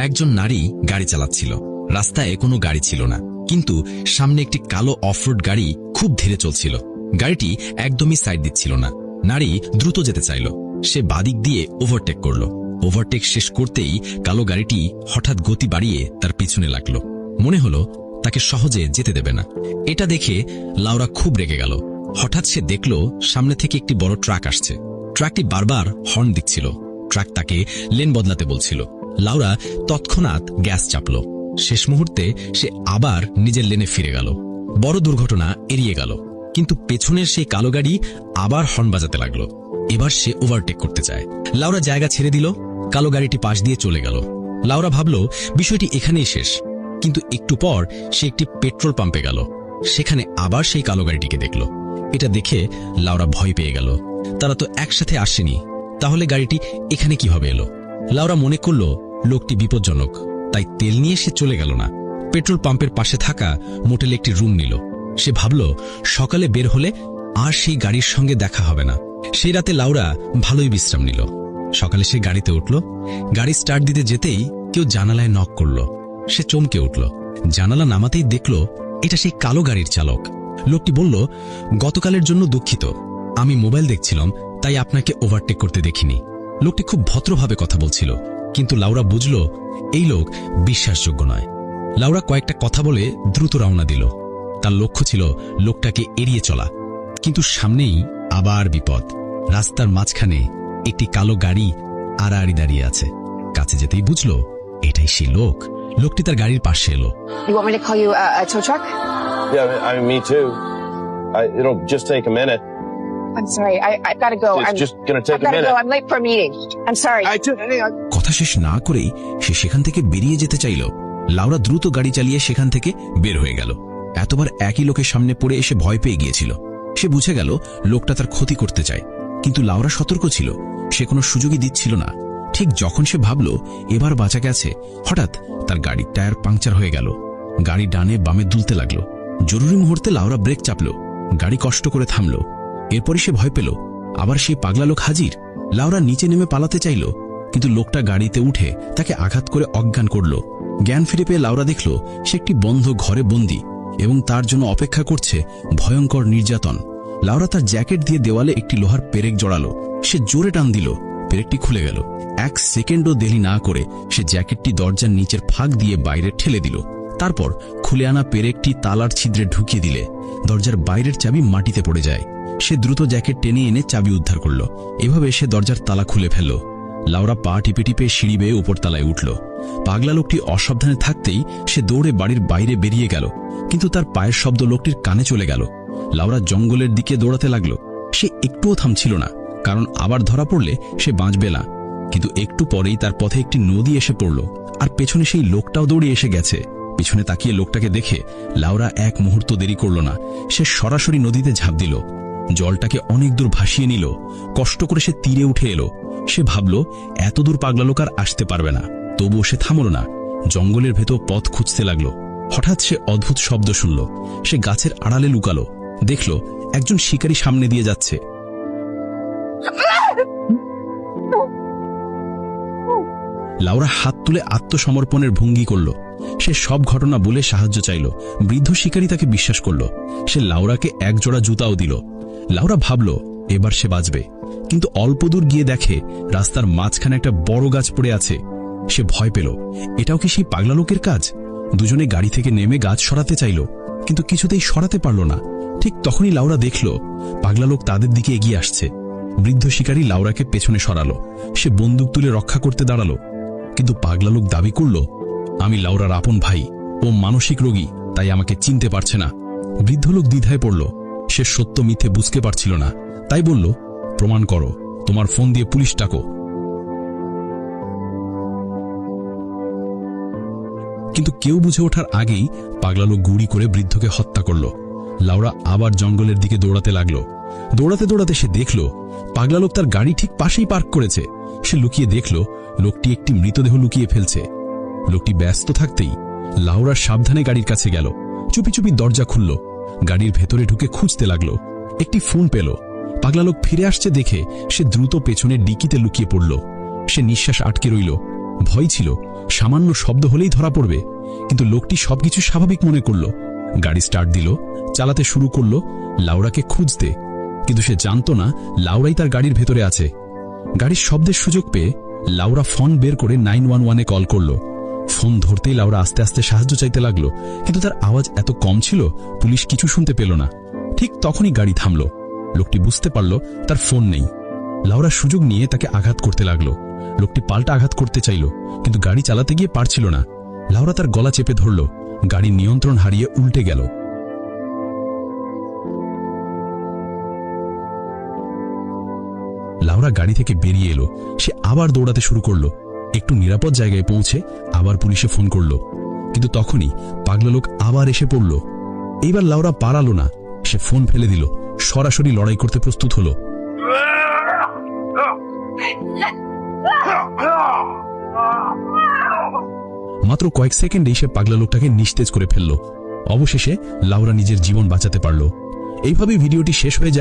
একজন নারী গাড়ি চালাচ্ছিল। রাস্তায় কোনো গাড়ি ছিল না, কিন্তু সামনে একটি কালো অফরোড গাড়ি খুব ধীরে চলছিল। গাড়িটি একদমই সাইড দিচ্ছিল না। নারী দ্রুত যেতে চাইল। সে বাদিক দিয়ে ওভারটেক করল। ওভারটেক শেষ করতেই কালো গাড়িটি হঠাৎ গতি বাড়িয়ে তার পিছনে লাগলো। মনে হলো তাকে সহজে যেতে দেবে না। এটা দেখে লাউরা খুব রেগে গেল। হঠাৎ সে দেখল সামনে থেকে একটি বড় ট্রাক আসছে। ট্রাকটি বারবার হর্ন দিচ্ছিল। ট্রাক তাকে লেন বদলাতে বলছিল। লাউরা তৎক্ষণাৎ গ্যাস চাপল। শেষ মুহূর্তে সে আবার নিজের লেনে ফিরে গেল। বড় দুর্ঘটনা এড়িয়ে গেল, কিন্তু পেছনের সেই কালো গাড়ি আবার হর্ন বাজাতে লাগলো। এবার সে ওভারটেক করতে চায়। লাউরা জায়গা ছেড়ে দিল। কালো গাড়িটি পাশ দিয়ে চলে গেল। লাউরা ভাবল বিষয়টি এখানেই শেষ, কিন্তু একটু পর সে একটি পেট্রোল পাম্পে গেল। সেখানে আবার সেই কালো গাড়িটিকে দেখল। এটা দেখে লাউরা ভয় পেয়ে গেল। তারা তো একসাথে আসেনি, তাহলে গাড়িটি এখানে কিভাবে এলো? লাউরা মনে করল লোকটি বিপজ্জনক, তাই তেল নিয়ে সে চলে গেল না। পেট্রোল পাম্পের পাশে থাকা মোটেলে একটি রুম নিল। সে ভাবল সকালে বের হলে আর সেই গাড়ির সঙ্গে দেখা হবে না। সেই রাতে লাউরা ভালোই বিশ্রাম নিল। সকালে সে গাড়িতে উঠল। গাড়ি স্টার্ট দিতে যেতেই কেউ জানালায় নক করল। সে চমকে উঠল। জানালা নামাতেই দেখল এটা সেই কালো গাড়ির চালক। লোকটি বলল, গতকালের জন্য দুঃখিত, আমি মোবাইল দেখছিলাম, তাই আপনাকে ওভারটেক করতে দেখিনি। লোকটি খুব ভদ্রভাবে কথা বলছিল, কিন্তু লাউরা বুঝল এই লোক বিশ্বাসযোগ্য নয়। লাউরা কয়েকটা কথা বলে দ্রুত রওনা দিল। তার লক্ষ্য ছিল লোকটাকে এড়িয়ে চলা, কিন্তু সামনেই আবার বিপদ। রাস্তার মাঝখানে একটি কালো গাড়ি আড়াআড়ি দাঁড়িয়ে আছে। কাছে যেতেই বুঝল এটাই সেই লোক। লোকটি তার গাড়ির পাশে এলো। You want me to call you a tow truck? Yeah, I mean, me too. It'll just take a minute. I'm sorry, I've got to go. It's just gonna take a minute. I'm late for a meeting. I'm sorry. কথা শেষ না করেই সে সেখান থেকে বেরিয়ে যেতে চাইল। লাউরা দ্রুত গাড়ি চালিয়ে সেখান থেকে বের হয়ে গেল। এতবার একই লোকের সামনে পড়ে এসে ভয় পেয়ে গিয়েছিল। সে বুঝে গেল লোকটা তার ক্ষতি করতে চায়, কিন্তু লাউরা সতর্ক ছিল। সে কোনো সুযোগই দিচ্ছিল না। ঠিক যখন সে ভাবল এবার বাঁচা গেছে, হঠাৎ তার গাড়ির টায়ার পাংচার হয়ে গেল। গাড়ি ডানে বামে দুলতে লাগলো। জরুরি মুহূর্তে লাউরা ব্রেক চাপল। গাড়ি কষ্ট করে থামল। এরপরই সে ভয় পেল আবার সেই পাগলা লোক হাজির। লাউরা নিচে নেমে পালাতে চাইল, কিন্তু লোকটা গাড়িতে উঠে তাকে আঘাত করে অজ্ঞান করল। জ্ঞান ফিরে পেয়ে লাউরা দেখল সে একটি বন্ধ ঘরে বন্দী এবং তার জন্য অপেক্ষা করছে ভয়ঙ্কর নির্যাতন। লাউরা তার জ্যাকেট দিয়ে দেওয়ালে একটি লোহার পেরেক জড়ালো। সে জোরে টান দিল, পেরেকটি খুলে গেল। 1 সেকেন্ডও দেরি না করে সে জ্যাকেটটি দরজার নিচের ফাঁক দিয়ে বাইরে ঠেলে দিল। তারপর খুলে আনা পেরেকটি তালার ছিদ্রে ঢুকিয়ে দিলে দরজার বাইরের চাবি মাটিতে পড়ে যায়। সে দ্রুত জ্যাকেট টেনে এনে চাবি উদ্ধার করল। এভাবে সে দরজার তালা খুলে ফেলল। লাউরা পা টিপে টিপে সিঁড়ি বেয়ে উপর তলায় উঠল। পাগলা লোকটি অসাবধানে থাকতেই সে দৌড়ে বাড়ির বাইরে বেরিয়ে গেল, কিন্তু তার পায়ের শব্দ লোকটির কানে চলে গেল। লাউরা জঙ্গলের দিকে দৌড়াতে লাগল। সে একটুও থামছিল না, কারণ আবার ধরা পড়লে সে বাঁচবে না। কিন্তু একটু পরেই তার পথে একটি নদী এসে পড়ল, আর পেছনে সেই লোকটাও দৌড়ে এসে গেছে। পিছনে তাকিয়ে লোকটাকে দেখে লাউরা এক মুহূর্ত দেরি করল না। সে সরাসরি নদীতে ঝাঁপ দিল। জলটাকে অনেক দূর ভাসিয়ে নিল। কষ্ট করে সে তীরে উঠে এলো। সে ভাবল এত দূর পাগলা লোক আর আসতে পারবে না, তবুও সে থামল না। জঙ্গলের ভেতর পথ খুঁজতে লাগলো। হঠাৎ সে অদ্ভুত শব্দ শুনল। সে গাছের আড়ালে লুকালো। দেখল একজন শিকারী সামনে দিয়ে যাচ্ছে। লাউরা হাত তুলে আত্মসমর্পণের ভঙ্গি করল। সে সব ঘটনা বলে সাহায্য চাইল। বৃদ্ধ শিকারী তাকে বিশ্বাস করল। সে লাউরাকে এক জোড়া জুতাও দিল। লাউরা ভাবল এবার সে বাঁচবে, কিন্তু অল্প দূর গিয়ে দেখে রাস্তার মাঝখানে একটা বড় গাছ পড়ে আছে। সে ভয় পেল, এটাও কি সেই পাগলা লোকের কাজ? দুজনে গাড়ি থেকে নেমে গাছ সরাতে চাইল, কিন্তু কিছুতেই সরাতে পারল না। ঠিক তখনই লাউরা দেখল পাগলা লোক তাদের দিকে এগিয়ে আসছে। বৃদ্ধ শিকারী লাউরাকে পেছনে সরালো। সে বন্দুক তুলে রক্ষা করতে দাঁড়ালো, কিন্তু পাগলা লোক দাবি করল, আমি লাউরার আপন ভাই, ও মানসিক রোগী, তাই আমাকে চিনতে পারছে না। বৃদ্ধ লোক দ্বিধায় পড়ল। সে সত্য মিথ্যে বুঝতে পারছিল না, তাই বলল, প্রমাণ করো, তোমার ফোন দিয়ে পুলিশ ডাকো। কিন্তু কেউ বুঝে ওঠার আগেই পাগলা লোক গুলি করে বৃদ্ধকে হত্যা করল। লাউরা আবার জঙ্গলের দিকে দৌড়াতে লাগলো। দৌড়াতে দৌড়াতে সে দেখল পাগলা লোক তার গাড়ি ঠিক পাশেই পার্ক করেছে। সে লুকিয়ে দেখল লোকটি একটি মৃতদেহ লুকিয়ে ফেলছে। লোকটি ব্যস্ত থাকতেই লাউরা সাবধানে গাড়ির কাছে গেল। চুপি চুপি দরজা খুলল। গাড়ির ভেতরে ঢুকে খুঁজতে লাগলো। একটি ফোন পেল। পাগলা লোক ফিরে আসছে দেখে সে দ্রুত পেছনে ডিকিতে লুকিয়ে পড়ল। সে নিঃশ্বাস আটকে রইল। ভয় ছিল সামান্য শব্দ হলেই ধরা পড়বে, কিন্তু লোকটি সবকিছু স্বাভাবিক মনে করল। গাড়ি স্টার্ট দিল, চালাতে শুরু করল লাউরাকে খুঁজতে, কিন্তু সে জানত না লাউরাই তার গাড়ির ভেতরে আছে। গাড়ির শব্দের সুযোগ পেয়ে লাউরা ফোন বের করে 911-এ কল করল। ফোন ধরতেই লাউরা আস্তে আস্তে সাহায্য চাইতে লাগলো, কিন্তু তার আওয়াজ এত কম ছিল পুলিশ কিছু শুনতে পেল না। ঠিক তখনই গাড়ি থামল। লোকটি বুঝতে পারল তার ফোন নেই। লাউরা সুযোগ নিয়ে তাকে আঘাত করতে লাগলো। লোকটি পাল্টা আঘাত করতে চাইল, কিন্তু গাড়ি চালাতে গিয়ে পারছিল না। লাউরা তার গলা চেপে ধরল, গাড়ি নিয়ন্ত্রণ হারিয়ে উল্টে গেল। লাউরা গাড়ি থেকে বেরিয়ে এলো। সে আবার দৌড়াতে শুরু করলো। একটু নিরাপদ জায়গায় পৌঁছে আবার পুলিশে ফোন করলো, কিন্তু তখনই পাগলা লোক আবার এসে পড়ল। এইবার লাউরা পালালো না, সে ফোন ফেলে দিল, সরাসরি লড়াই করতে প্রস্তুত হলো। মাত্র কয়েক সেকেন্ডেই সে পাগলা লোকটাকে নিস্তেজ করে ফেলল। অবশেষে লাউরা নিজের জীবন বাঁচাতে পারল। এইভাবেই ভিডিওটি শেষ হয়ে যায়।